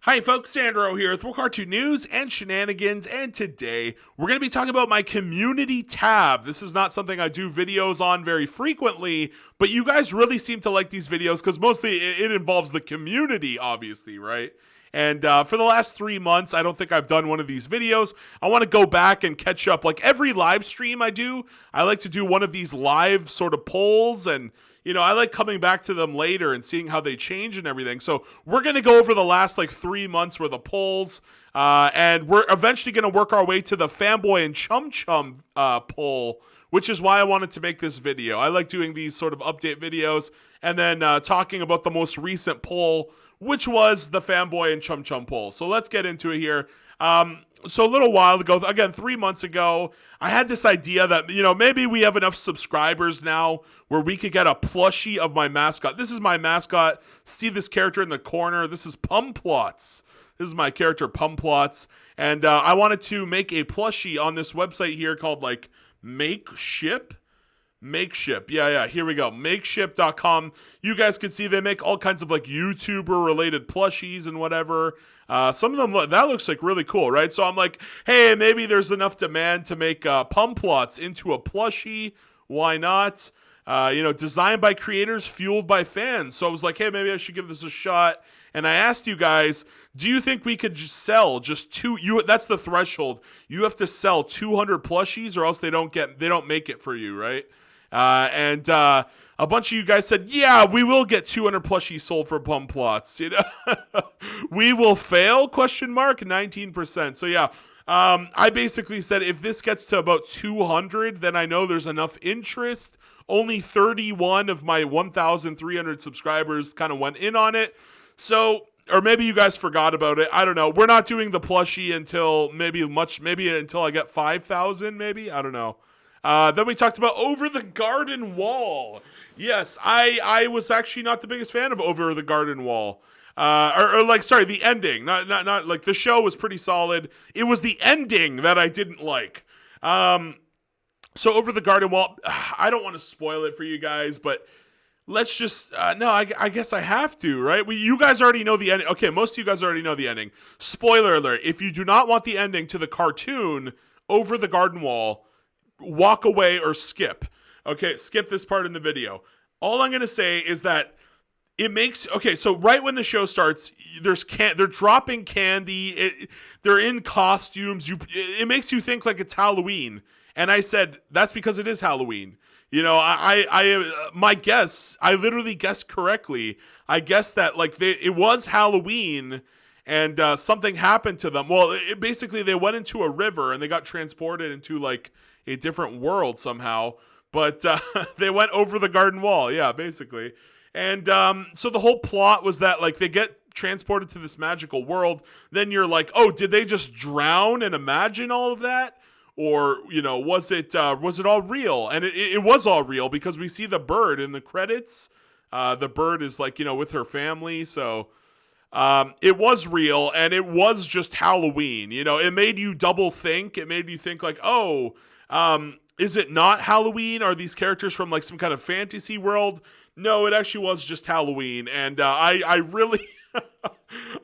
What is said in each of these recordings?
Hi folks, Sandro here with Cartoon News and Shenanigans, and today we're going to be talking about my community tab. This is not something I do videos on very frequently, but you guys really seem to like these videos because mostly it involves the community, obviously, right? And for the last 3 months, I don't think I've done one of these videos. I want to go back and catch up. Like every live stream I do, I like to do one of these live sort of polls, and I like coming back to them later and seeing how they change and everything. So we're going to go over the last 3 months worth of polls, and we're eventually going to work our way to the Fanboy And Chum Chum poll, which is why I wanted to make this video. I like doing these sort of update videos and then talking about the most recent poll, which was the Fanboy And Chum Chum poll. So let's get into it here. So a little while ago, again, 3 months ago, I had this idea that, maybe we have enough subscribers now where we could get a plushie of my mascot. This is my mascot. See this character in the corner? This is Pumplots. This is my character, Pumplots. And I wanted to make a plushie on this website here called, Makeship. Yeah, here we go. Makeship.com. You guys can see they make all kinds of YouTuber-related plushies and whatever. Some of them, that looks really cool, right? So I'm like, hey, maybe there's enough demand to make Pumplots into a plushie. Why not? Designed by creators, fueled by fans. So I was like, hey, maybe I should give this a shot. And I asked you guys, do you think we could just sell just two? That's the threshold. You have to sell 200 plushies, or else they don't make it for you, right? And a bunch of you guys said, yeah, we will get 200 plushies sold for Pumplots. We will fail? 19%. So yeah, I basically said if this gets to about 200, then I know there's enough interest. Only 31 of my 1,300 subscribers kind of went in on it. So, or maybe you guys forgot about it. I don't know. We're not doing the plushie until maybe until I get 5,000, maybe. I don't know. Then we talked about Over the Garden Wall. Yes, I was actually not the biggest fan of Over the Garden Wall. The ending. Not the show was pretty solid. It was the ending that I didn't like. So Over the Garden Wall, I don't want to spoil it for you guys, but let's just, I guess I have to, right? You guys already know the ending. Okay, most of you guys already know the ending. Spoiler alert, if you do not want the ending to the cartoon Over the Garden Wall, walk away or skip. Okay, skip this part in the video. All I'm going to say is that so right when the show starts, they're dropping candy, they're in costumes, it makes you think it's Halloween. And I said, that's because it is Halloween. My guess, I literally guessed correctly. I guessed that it was Halloween and something happened to them. Well, basically they went into a river and they got transported into a different world somehow. But they went over the garden wall. Yeah, basically. And so the whole plot was that they get transported to this magical world. Then you're like, oh, did they just drown and imagine all of that? Or, was it all real? And it was all real because we see the bird in the credits. The bird is with her family. So it was real and it was just Halloween. It made you double think. It made you think is it not Halloween? Are these characters from some kind of fantasy world? No, it actually was just Halloween. And I really...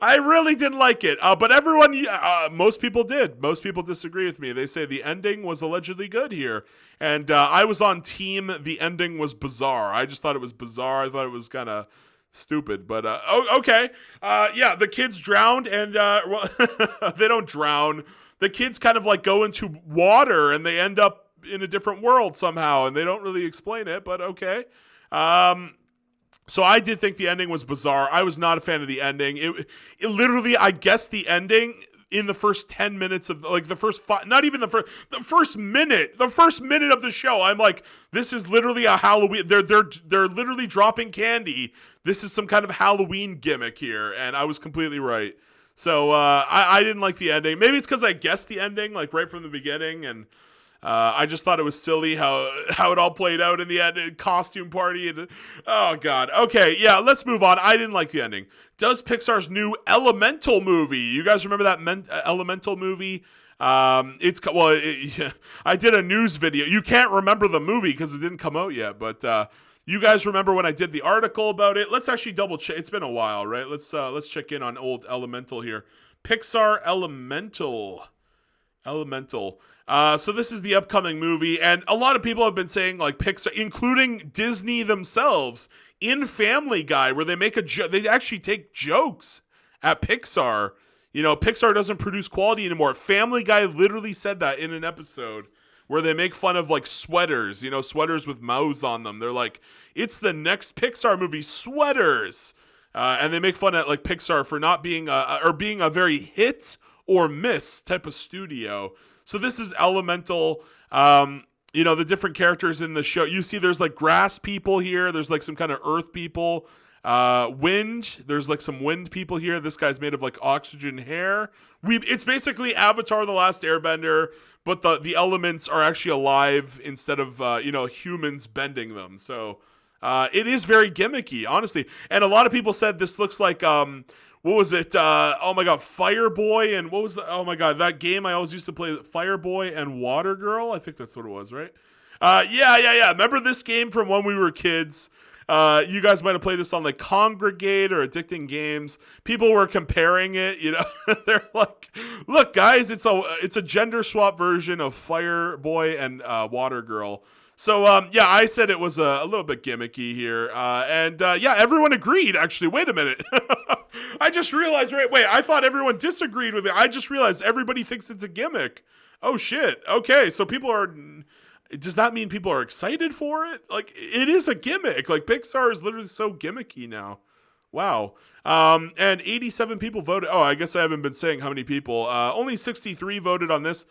I really didn't like it, but everyone, most people did. Most people disagree with me. They say the ending was allegedly good here, and I was on team the ending was bizarre. I just thought it was bizarre. I thought it was kind of stupid, but okay. Yeah, the kids drowned, and they don't drown. The kids kind of go into water, and they end up in a different world somehow, and they don't really explain it, but okay. So I did think the ending was bizarre. I was not a fan of the ending. It literally, I guessed the ending in the first 10 minutes of the first not even the first minute of the show. I'm like, this is literally a Halloween. They're literally dropping candy. This is some kind of Halloween gimmick here, and I was completely right. So I didn't like the ending. Maybe it's because I guessed the ending right from the beginning, and I just thought it was silly how it all played out in the end, costume party. And, oh, God. Okay, yeah, let's move on. I didn't like the ending. Does Pixar's new Elemental movie? You guys remember that Elemental movie? I did a news video. You can't remember the movie because it didn't come out yet, but You guys remember when I did the article about it? Let's actually double check. It's been a while, right? Let's check in on old Elemental here. Pixar Elemental. Elemental. So this is the upcoming movie, and a lot of people have been saying, like, Pixar, including Disney themselves, in Family Guy, where they make they actually take jokes at Pixar. You know, Pixar doesn't produce quality anymore. Family Guy literally said that in an episode where they make fun of, like, sweaters, you know, sweaters with mouths on them. They're like, it's the next Pixar movie, sweaters. And they make fun at, like, Pixar for not being being a very hit or miss type of studio. So this is Elemental. You know, the different characters in the show. You see there's, like, grass people here. There's, like, some kind of earth people. Wind. There's, like, some wind people here. This guy's made of, like, oxygen hair. It's basically Avatar: The Last Airbender, but the elements are actually alive instead of, you know, humans bending them. So it is very gimmicky, honestly. And a lot of people said this looks like, what was it? Oh my God, Fireboy, and what was oh my God, that game I always used to play, Fireboy and Water Girl? I think that's what it was, right? Yeah. Remember this game from when we were kids? You guys might have played this on, like, Congregate or Addicting Games. People were comparing it, you know. They're like, look, guys, it's a gender swap version of Fireboy and Water Girl. So, yeah, I said it was a little bit gimmicky here. And yeah, everyone agreed, actually. Wait a minute. I just realized, wait, I thought everyone disagreed with it. I just realized everybody thinks it's a gimmick. Oh, shit. Okay, so people are... Does that mean people are excited for it? Like, it is a gimmick. Like, Pixar is literally so gimmicky now. Wow. And 87 people voted. Oh, I guess I haven't been saying how many people. Only 63 voted on this.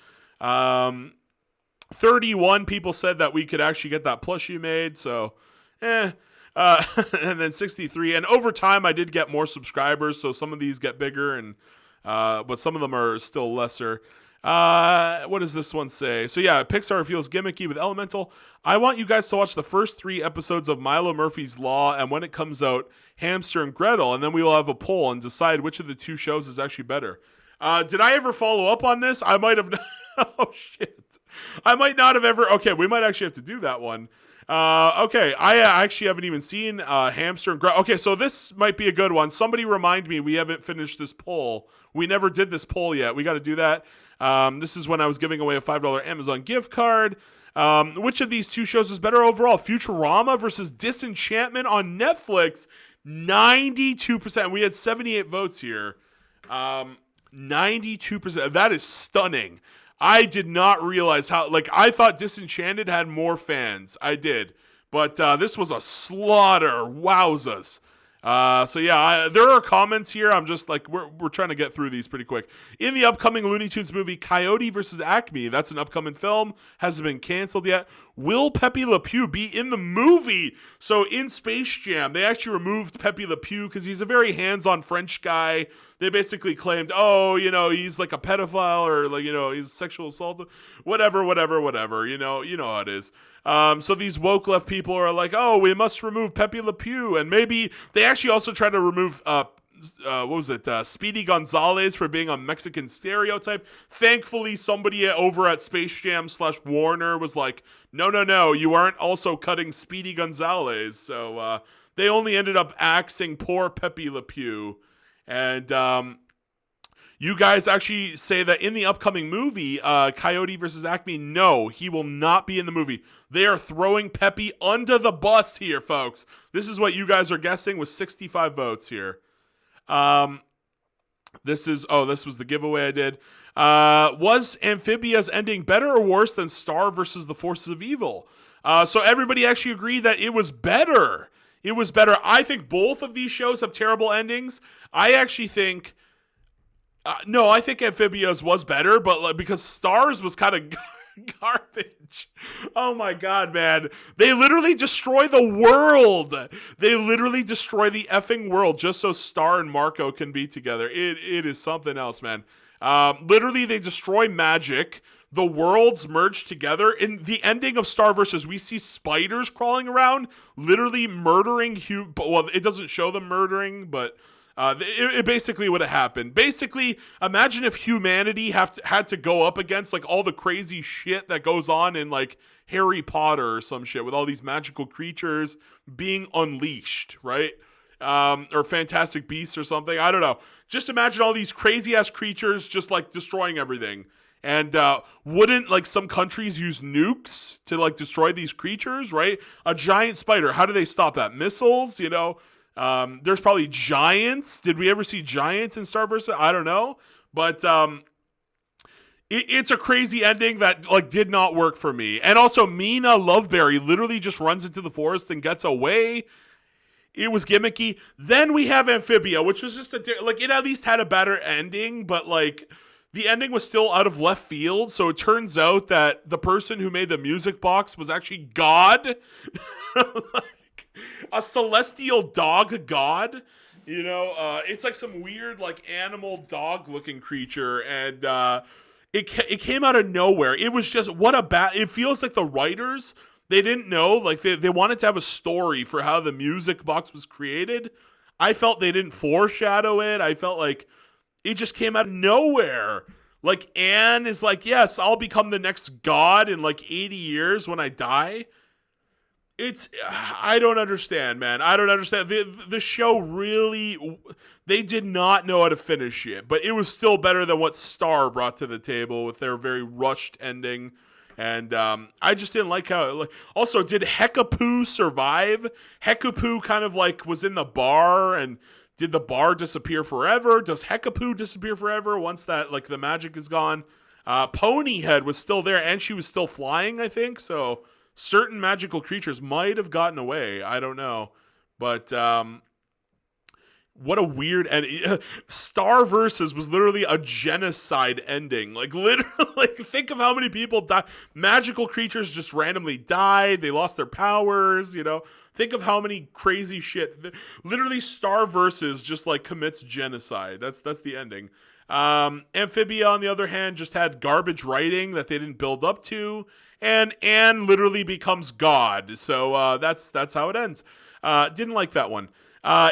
31 people said that we could actually get that plushie made. So, and then 63. And over time, I did get more subscribers. So some of these get bigger, and but some of them are still lesser. What does this one say? So yeah, Pixar feels gimmicky with Elemental. I want you guys to watch the first 3 episodes of Milo Murphy's Law, and when it comes out, Hamster and Gretel, and then we will have a poll and decide which of the 2 shows is actually better. Did I ever follow up on this? I might have. Oh shit! I might not have ever. Okay, we might actually have to do that one. Okay, I actually haven't even seen Hamster and Gretel. Okay, so this might be a good one. Somebody remind me, we haven't finished this poll. We never did this poll yet. We got to do that. This is when I was giving away a $5 Amazon gift card. Which of these 2 shows is better overall? Futurama versus Disenchantment on Netflix. 92%. We had 78 votes here. 92%. That is stunning. I did not realize how, like, I thought Disenchanted had more fans. I did. But this was a slaughter. Wowzas. So yeah, there are comments here. I'm just like, we're trying to get through these pretty quick. In the upcoming Looney Tunes movie, Coyote versus Acme, that's an upcoming film, hasn't been canceled yet. Will Pepe Le Pew be in the movie? So in Space Jam, they actually removed Pepe Le Pew because he's a very hands-on French guy. They basically claimed, oh, you know, he's like a pedophile, or, like, you know, he's sexual assault, whatever, you know how it is. So these woke left people are like, oh, we must remove Pepe Le Pew. And maybe they actually also tried to remove, Speedy Gonzalez for being a Mexican stereotype. Thankfully, somebody over at Space Jam / Warner was like, no, you aren't also cutting Speedy Gonzalez. So they only ended up axing poor Pepe Le Pew. And you guys actually say that in the upcoming movie, Coyote versus Acme, no, he will not be in the movie. They are throwing Pepe under the bus here, folks. This is what you guys are guessing with 65 votes here. This was the giveaway I did. Was Amphibia's ending better or worse than Star versus the Forces of Evil? So everybody actually agreed that it was better. It was better. I think both of these shows have terrible endings. I actually think... no, I think Amphibia's was better, but because Stars was kind of garbage. Oh my God, man. They literally destroy the world. They literally destroy the effing world just so Star and Marco can be together. It is something else, man. Literally, they destroy magic. The worlds merge together. In the ending of Star Versus, we see spiders crawling around, literally murdering well, it doesn't show them murdering, but It basically would have happened. Basically, imagine if humanity had to go up against like all the crazy shit that goes on in like Harry Potter or some shit with all these magical creatures being unleashed, right? Or Fantastic Beasts or something. I don't know. Just imagine all these crazy ass creatures just like destroying everything. And wouldn't like some countries use nukes to like destroy these creatures, right? A giant spider. How do they stop that? Missiles, you know? There's probably giants. Did we ever see giants in Star Wars? I don't know. But it's a crazy ending that like did not work for me. And also Mina Loveberry literally just runs into the forest and gets away. It was gimmicky. Then we have Amphibia, which was just like it at least had a better ending, but like the ending was still out of left field. So it turns out that the person who made the music box was actually God, like a celestial dog god. You know, it's like some weird like animal dog looking creature, and it came out of nowhere. It was just it feels like the writers. They didn't know, like they wanted to have a story for how the music box was created. I felt they didn't foreshadow it. I felt like it just came out of nowhere. Like Anne is like, yes, I'll become the next god in like 80 years when I die. I don't understand, man. I don't understand. The show really, they did not know how to finish it, but it was still better than what Star brought to the table with their very rushed ending. And I just didn't like how. Also, did Hekapoo survive? Hekapoo kind of like was in the bar, and did the bar disappear forever? Does Hekapoo disappear forever once that like the magic is gone? Ponyhead was still there, and she was still flying, I think. So certain magical creatures might have gotten away. I don't know, but what a weird and Star Versus was literally a genocide ending. Like literally, like think of how many people died. Magical creatures just randomly died. They lost their powers. You know, think of how many crazy shit. Literally, Star Versus just like commits genocide. That's the ending. Amphibia, on the other hand, just had garbage writing that they didn't build up to, and Anne literally becomes God. So that's how it ends. Didn't like that one.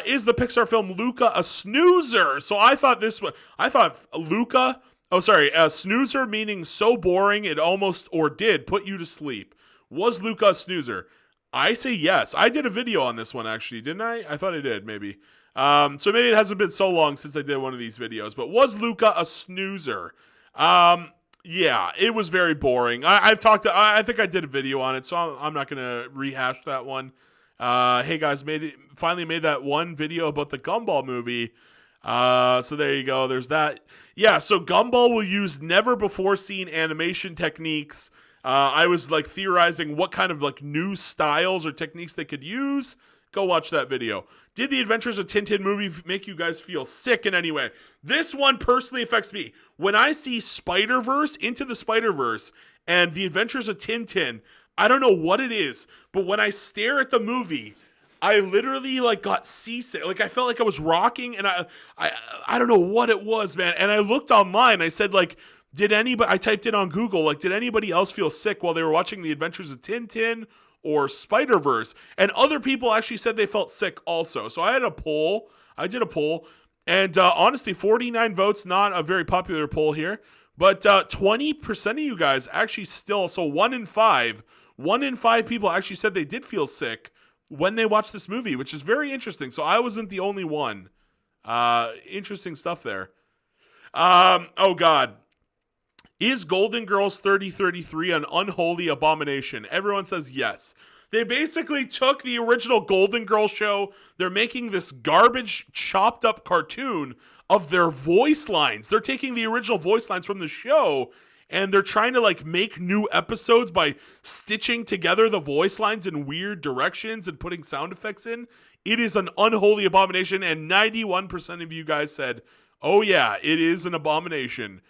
Is the Pixar film Luca a snoozer? So I thought Luca, snoozer meaning so boring it almost or did put you to sleep. Was Luca a snoozer? I say yes. I did a video on this one actually, didn't I? I thought I did, maybe. So maybe it hasn't been so long since I did one of these videos, but was Luca a snoozer? Yeah, it was very boring. I think I did a video on it, so I'm not going to rehash that one. Hey guys, finally made that one video about the Gumball movie. So there you go. There's that. Yeah, so Gumball will use never before seen animation techniques. I was like theorizing what kind of like new styles or techniques they could use. Go watch that video. Did the Adventures of Tintin movie make you guys feel sick in any way? This one personally affects me. When I see Spider-Verse, Into the Spider-Verse, and the Adventures of Tintin, I don't know what it is, but when I stare at the movie, I literally like got seasick. Like I felt like I was rocking, and I don't know what it was, man. And I looked online. I said like, I typed in on Google, like, did anybody else feel sick while they were watching The Adventures of Tintin or Spider-Verse? And other people actually said they felt sick also. So I did a poll, and honestly, 49 votes, not a very popular poll here, but 20% of you guys actually still, so 1 in 5 people actually said they did feel sick when they watched this movie, which is very interesting. So I wasn't the only one. Interesting stuff there. Oh God. Is Golden Girls 3033 an unholy abomination? Everyone says yes. They basically took the original Golden Girls show. They're making this garbage chopped up cartoon of their voice lines. They're taking the original voice lines from the show, and they're trying to like make new episodes by stitching together the voice lines in weird directions and putting sound effects in. It is an unholy abomination, and 91% of you guys said, oh yeah, it is an abomination.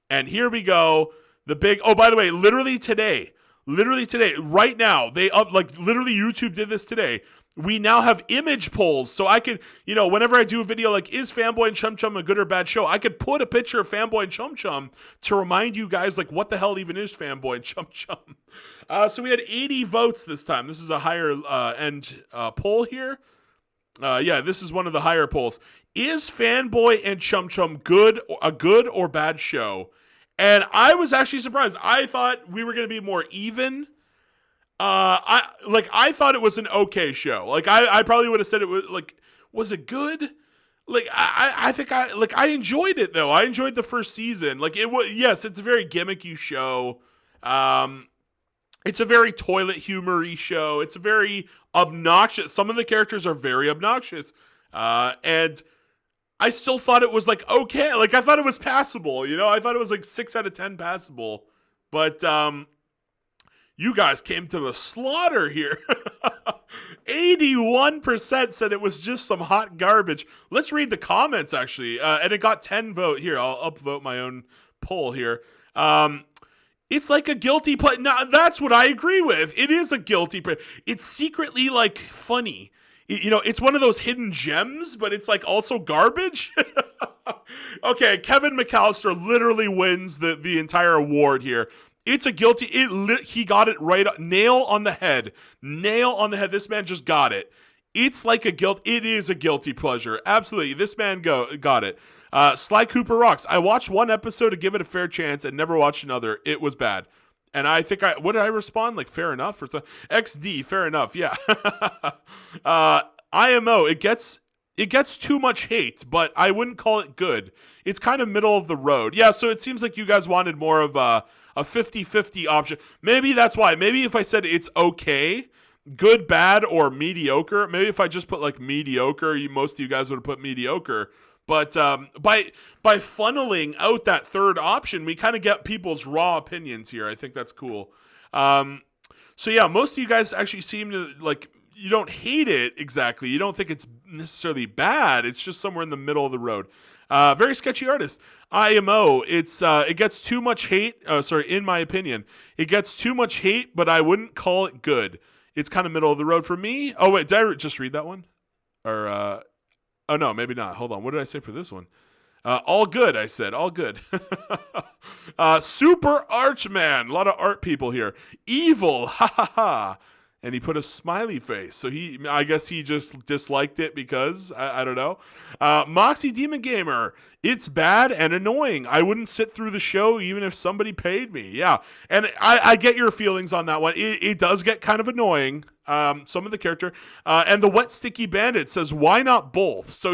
And here we go. By the way, literally today, right now, literally YouTube did this today. We now have image polls. So I could, whenever I do a video like, is Fanboy and Chum Chum a good or bad show? I could put a picture of Fanboy and Chum Chum to remind you guys, like, what the hell even is Fanboy and Chum Chum? So we had 80 votes this time. This is a higher end poll here. Yeah, this is one of the higher polls. is Fanboy and Chum Chum a good or bad show? And I was actually surprised. I thought we were going to be more even. I thought it was an okay show. Like I probably would have said it was like, was it good? Like I think I enjoyed it though. I enjoyed the first season. Like it was, yes, it's a very gimmicky show. It's a very toilet humory show. It's a very obnoxious. Some of the characters are very obnoxious. And I still thought it was like okay. Like I thought it was passable, you know? I thought it was like 6 out of 10 passable. But you guys came to the slaughter here. 81% said it was just some hot garbage. Let's read the comments, actually. And it got 10 vote. Here, I'll upvote my own poll here. It's like a guilty pleasure. Now, that's what I agree with. It is a guilty pleasure. It's secretly, like, funny. You know, it's one of those hidden gems, but it's, like, also garbage. Okay, Kevin McAllister literally wins the entire award here. It's a guilty. He got it right. Nail on the head. Nail on the head. This man just got it. It's like a guilt. It is a guilty pleasure. Absolutely. This man got it. Sly Cooper rocks. I watched one episode to give it a fair chance and never watched another. It was bad. And I think what did I respond? Like fair enough or something? XD. Fair enough. Yeah. IMO. It gets too much hate, but I wouldn't call it good. It's kind of middle of the road. Yeah. So it seems like you guys wanted more of a 50-50 option. Maybe that's why. Maybe if I said it's okay, good, bad, or mediocre. Maybe if I just put like mediocre, most of you guys would have put mediocre. But by funneling out that third option, we kind of get people's raw opinions here. I think that's cool. So yeah, most of you guys actually seem to like, you don't hate it exactly. You don't think it's necessarily bad. It's just somewhere in the middle of the road. Very sketchy artist. IMO. It gets too much hate. In my opinion, it gets too much hate, but I wouldn't call it good. It's kind of middle of the road for me. Oh wait, did I just read that one? Or oh no, maybe not. Hold on. What did I say for this one? All good. I said all good. Super Archman. A lot of art people here. Evil. Ha ha ha. And he put a smiley face. So I guess he just disliked it because, I don't know. Moxie Demon Gamer, it's bad and annoying. I wouldn't sit through the show even if somebody paid me. Yeah, and I get your feelings on that one. It does get kind of annoying, some of the character. And the Wet Sticky Bandit says, why not both? So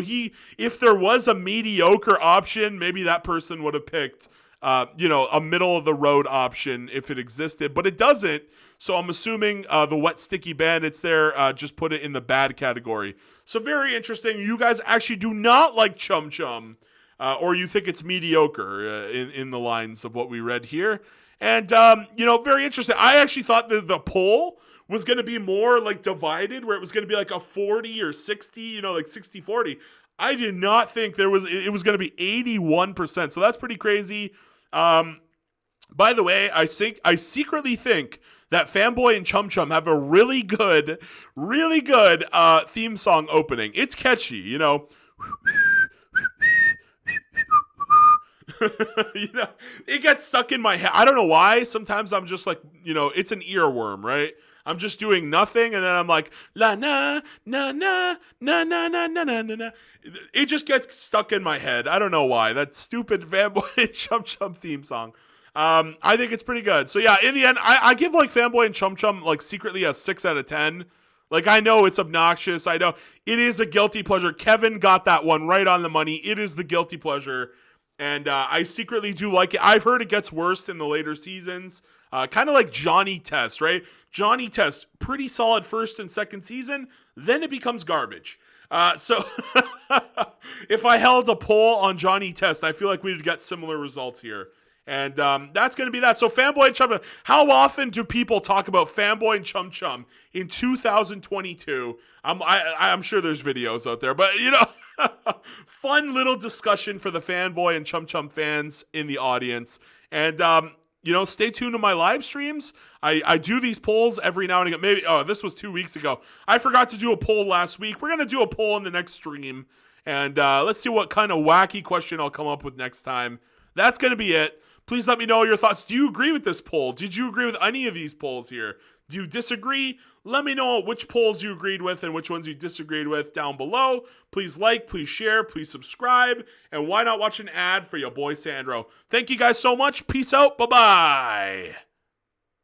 if there was a mediocre option, maybe that person would have picked, a middle of the road option if it existed, but it doesn't. So I'm assuming the Wet Sticky Bandits there just put it in the bad category. So very interesting. You guys actually do not like Chum Chum, or you think it's mediocre in the lines of what we read here. And, very interesting. I actually thought the poll was going to be more like divided, where it was going to be like a 40 or 60, like 60-40. I did not think it was going to be 81%. So that's pretty crazy. By the way, I secretly think that Fanboy and Chum Chum have a really good theme song opening. It's catchy, it gets stuck in my head. I don't know why. Sometimes I'm just like, it's an earworm, right? I'm just doing nothing, and then I'm like, la na na na na na na na na na. It just gets stuck in my head. I don't know why. That stupid Fanboy and Chum Chum theme song. I think it's pretty good. So yeah, in the end, I give like Fanboy and Chum Chum like secretly a 6 out of 10. Like I know it's obnoxious. I know it is a guilty pleasure. Kevin got that one right on the money. It is the guilty pleasure. And I secretly do like it. I've heard it gets worse in the later seasons. Kind of like Johnny Test, right? Johnny Test, pretty solid first and second season. Then it becomes garbage. So if I held a poll on Johnny Test, I feel like we'd get similar results here. And that's going to be that. So Fanboy and Chum Chum. How often do people talk about Fanboy and Chum Chum in 2022? I'm sure there's videos out there. But, fun little discussion for the Fanboy and Chum Chum fans in the audience. And, stay tuned to my live streams. I do these polls every now and again. Maybe, this was 2 weeks ago. I forgot to do a poll last week. We're going to do a poll in the next stream. And let's see what kind of wacky question I'll come up with next time. That's going to be it. Please let me know your thoughts. Do you agree with this poll? Did you agree with any of these polls here? Do you disagree? Let me know which polls you agreed with and which ones you disagreed with down below. Please like, please share, please subscribe, and why not watch an ad for your boy Sandro? Thank you guys so much. Peace out. Bye-bye.